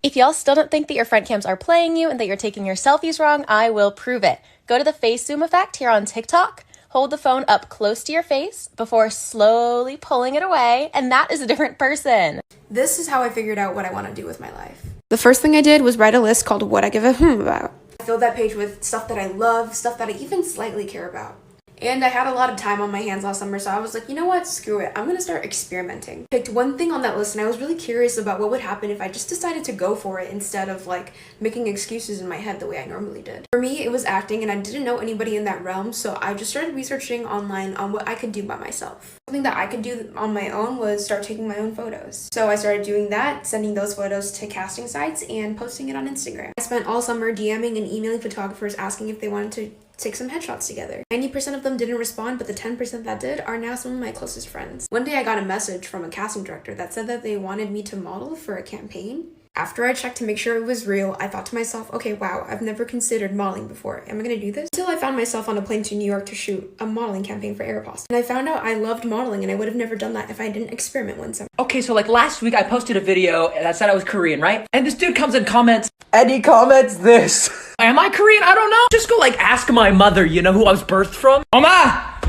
If y'all still don't think that your front cams are playing you and that you're taking your selfies wrong, I will prove it. Go to the face zoom effect here on TikTok, hold the phone up close to your face before slowly pulling it away, and that is a different person. This is how I figured out what I want to do with my life. The first thing I did was write a list called What I Give a About. I filled that page with stuff that I love, stuff that I even slightly care about. And I had a lot of time on my hands last summer, so I was like, you know what, screw it. I'm gonna start experimenting. Picked one thing on that list, and I was really curious about what would happen if I just decided to go for it instead of like making excuses in my head the way I normally did. For me, it was acting, and I didn't know anybody in that realm, so I just started researching online on what I could do by myself. Something that I could do on my own was start taking my own photos. So I started doing that, sending those photos to casting sites and posting it on Instagram. I spent all summer DMing and emailing photographers asking if they wanted to take some headshots together. 90% of them didn't respond, but the 10% that did are now some of my closest friends. One day I got a message from a casting director that said that they wanted me to model for a campaign. After I checked to make sure it was real, I thought to myself, okay, wow, I've never considered modeling before. Am I gonna do this? Until I found myself on a plane to New York to shoot a modeling campaign for Aeropostale. And I found out I loved modeling, and I would have never done that if I didn't experiment one summer. Okay, so like last week I posted a video that said I was Korean, right? And this dude comes and comments, Eddie comments this. Am I Korean? I don't know. Just go like ask my mother, you know who I was birthed from? 엄마!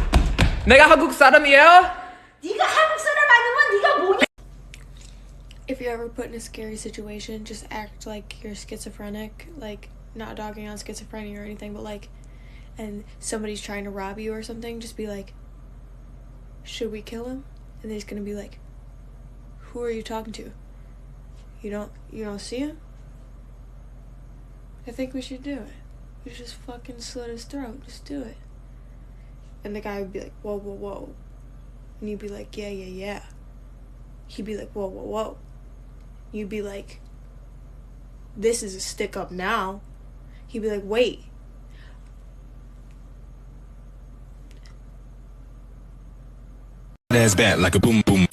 내가 한국 사람이에요? 네가 한국 사람 아니면 네가 뭐냐? If you're ever put in a scary situation, just act like you're schizophrenic, like not dogging on schizophrenia or anything, but like, and somebody's trying to rob you or something, just be like, should we kill him? And he's gonna be like, who are you talking to? You don't see him? I think we should do it. We should just fucking slit his throat. Just do it. And the guy would be like, whoa, whoa, whoa. And you'd be like, yeah, yeah, yeah. He'd be like, whoa, whoa, whoa. You'd be like, this is a stick up now. He'd be like, wait. That's bad like a boom boom.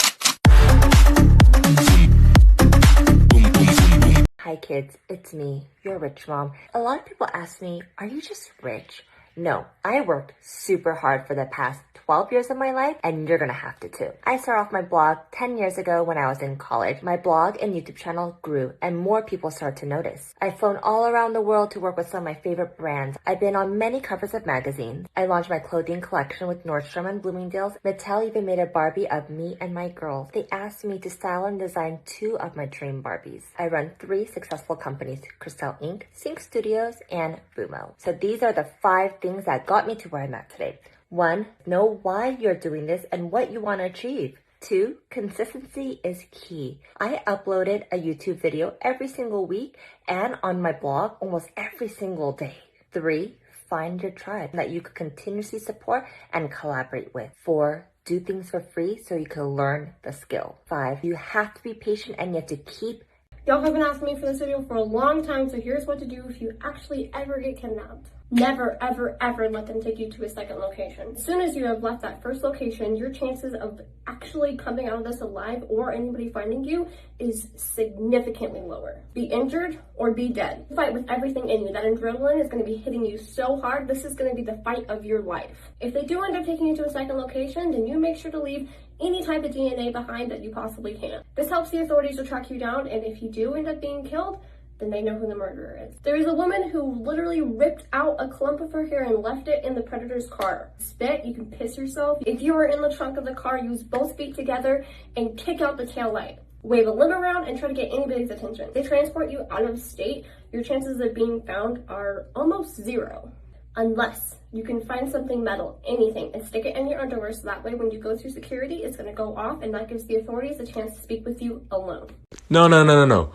Hi kids, it's me, your rich mom. A lot of people ask me, are you just rich? No, I worked super hard for the past 12 years of my life, and you're gonna have to too. I started off my blog 10 years ago when I was in college. My blog and YouTube channel grew, and more people started to notice. I've flown all around the world to work with some of my favorite brands. I've been on many covers of magazines. I launched my clothing collection with Nordstrom and Bloomingdale's. Mattel even made a Barbie of me and my girls. They asked me to style and design 2 of my dream Barbies. I run 3 successful companies, Crystal Inc., Sync Studios, and Fumo. So these are the 5 things that got me to where I'm at today. 1, know why you're doing this and what you want to achieve. 2, consistency is key. I uploaded a YouTube video every single week and on my blog almost every single day. 3, find your tribe that you could continuously support and collaborate with. 4, do things for free so you can learn the skill. 5, you have to be patient and you have to keep. Y'all have been asking me for this video for a long time, so here's what to do if you actually ever get kidnapped. Never, ever, ever let them take you to a second location. As soon as you have left that first location, your chances of actually coming out of this alive or anybody finding you is significantly lower. Be injured or be dead. Fight with everything in you. That adrenaline is going to be hitting you so hard. This is going to be the fight of your life. If they do end up taking you to a second location, then you make sure to leave any type of DNA behind that you possibly can. This helps the authorities to track you down, and if you do end up being killed, then they know who the murderer is. There is a woman who literally ripped out a clump of her hair and left it in the predator's car. Spit, you can piss yourself. If you are in the trunk of the car, use both feet together and kick out the tail light. Wave a limb around and try to get anybody's attention. If they transport you out of state, your chances of being found are almost 0. Unless you can find something metal, anything, and stick it in your underwear so that way when you go through security, it's going to go off and that gives the authorities a chance to speak with you alone. No.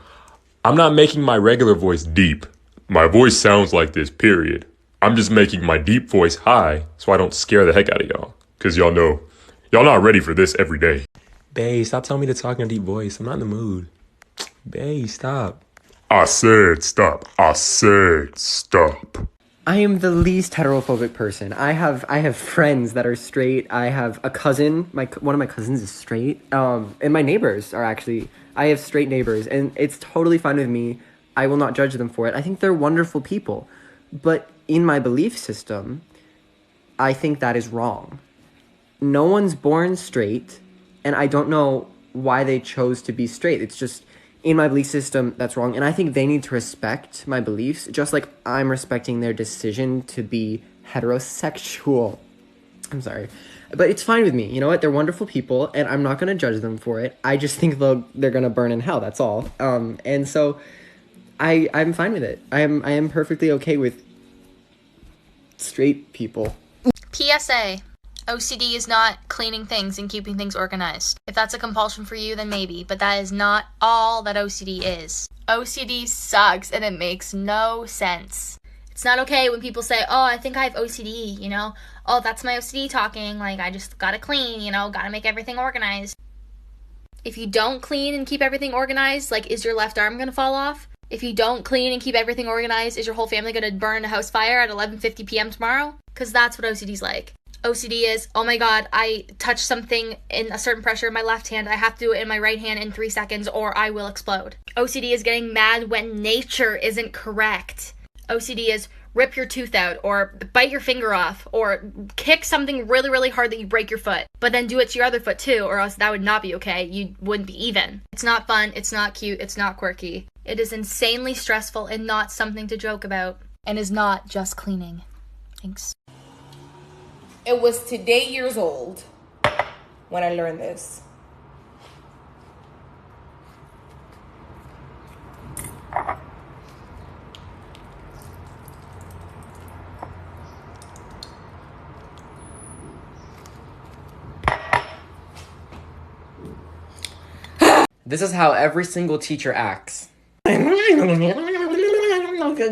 I'm not making my regular voice deep. My voice sounds like this, period. I'm just making my deep voice high so I don't scare the heck out of y'all. Because y'all know, y'all not ready for this every day. Bae, stop telling me to talk in a deep voice. I'm not in the mood. Bae, stop. I said stop. I said stop. I am the least heterophobic person. I have friends that are straight. I have a cousin. One of my cousins is straight. And my neighbors are actually. I have straight neighbors, and it's totally fine with me. I will not judge them for it. I think they're wonderful people, but in my belief system, I think that is wrong. No one's born straight, and I don't know why they chose to be straight. It's just, in my belief system, that's wrong. And I think they need to respect my beliefs, just like I'm respecting their decision to be heterosexual. I'm sorry. But it's fine with me. You know what? They're wonderful people, and I'm not going to judge them for it. I just think they're going to burn in hell, that's all. And so I'm fine with it. I am perfectly okay with straight people. PSA. OCD is not cleaning things and keeping things organized. If that's a compulsion for you, then maybe, but that is not all that OCD is. OCD sucks and it makes no sense. It's not okay when people say, oh, I think I have OCD, you know? Oh, that's my OCD talking, like I just gotta clean, you know, gotta make everything organized. If you don't clean and keep everything organized, like is your left arm gonna fall off? If you don't clean and keep everything organized, is your whole family gonna burn in a house fire at 11:50 p.m. tomorrow? Because that's what OCD's like. OCD is, oh my god, I touched something in a certain pressure in my left hand, I have to do it in my right hand in 3 seconds or I will explode. OCD is getting mad when nature isn't correct. OCD is rip your tooth out or bite your finger off or kick something really, really hard that you break your foot, but then do it to your other foot too, or else that would not be okay. You wouldn't be even. It's not fun, it's not cute, it's not quirky. It is insanely stressful and not something to joke about, and is not just cleaning. Thanks. It was today years old when I learned this. This is how every single teacher acts.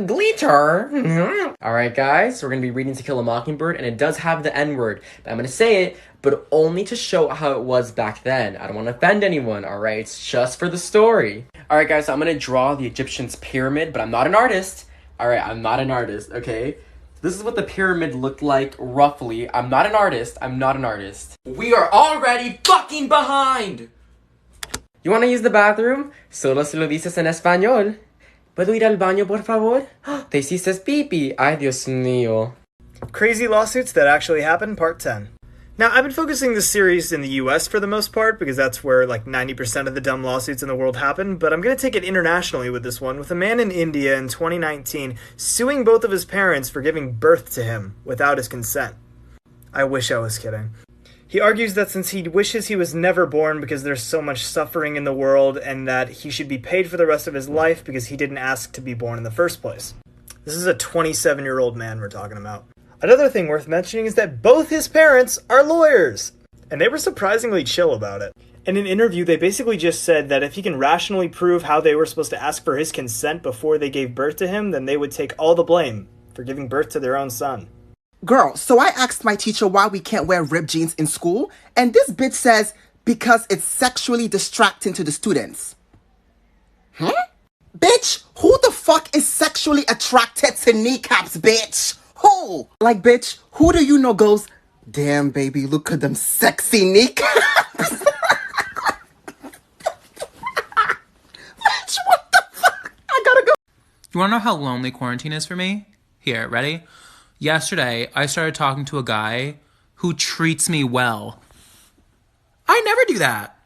Gleeter. Alright guys, we're going to be reading To Kill a Mockingbird, and it does have the N-word, but I'm going to say it, but only to show how it was back then. I don't want to offend anyone, alright? It's just for the story. Alright guys, so I'm going to draw the Egyptian's pyramid, but I'm not an artist. Alright, I'm not an artist, okay? This is what the pyramid looked like, roughly. I'm not an artist. We are already fucking behind! You want to use the bathroom? Solo se lo dices en español. ¿Puedo ir al baño, por favor? Te hiciste pipi. Ay, Dios mío. Crazy Lawsuits That Actually Happened, Part 10. Now, I've been focusing this series in the US for the most part, because that's where like 90% of the dumb lawsuits in the world happen, but I'm going to take it internationally with this one, with a man in India in 2019 suing both of his parents for giving birth to him without his consent. I wish I was kidding. He argues that since he wishes he was never born because there's so much suffering in the world, and that he should be paid for the rest of his life because he didn't ask to be born in the first place. This is a 27-year-old man we're talking about. Another thing worth mentioning is that both his parents are lawyers, and they were surprisingly chill about it. In an interview, they basically just said that if he can rationally prove how they were supposed to ask for his consent before they gave birth to him, then they would take all the blame for giving birth to their own son. Girl, so I asked my teacher why we can't wear ripped jeans in school, and this bitch says because it's sexually distracting to the students. Huh? Bitch, who the fuck is sexually attracted to kneecaps, bitch? Who? Like, bitch, who do you know goes, damn, baby, look at them sexy kneecaps? Bitch, what the fuck? I gotta go. You wanna know how lonely quarantine is for me? Here, ready? Yesterday, I started talking to a guy who treats me well. I never do that.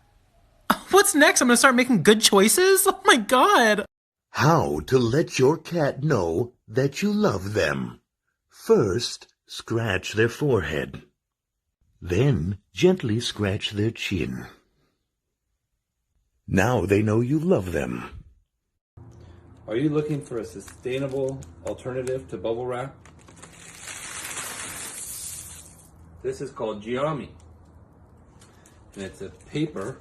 What's next? I'm gonna start making good choices? Oh my god. How to let your cat know that you love them. First, scratch their forehead. Then, gently scratch their chin. Now they know you love them. Are you looking for a sustainable alternative to bubble wrap? This is called Giami, and it's a paper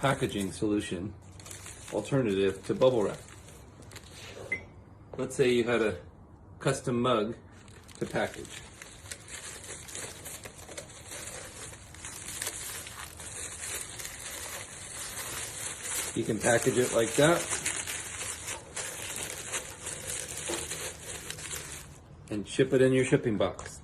packaging solution alternative to bubble wrap. Let's say you had a custom mug to package. You can package it like that and ship it in your shipping box.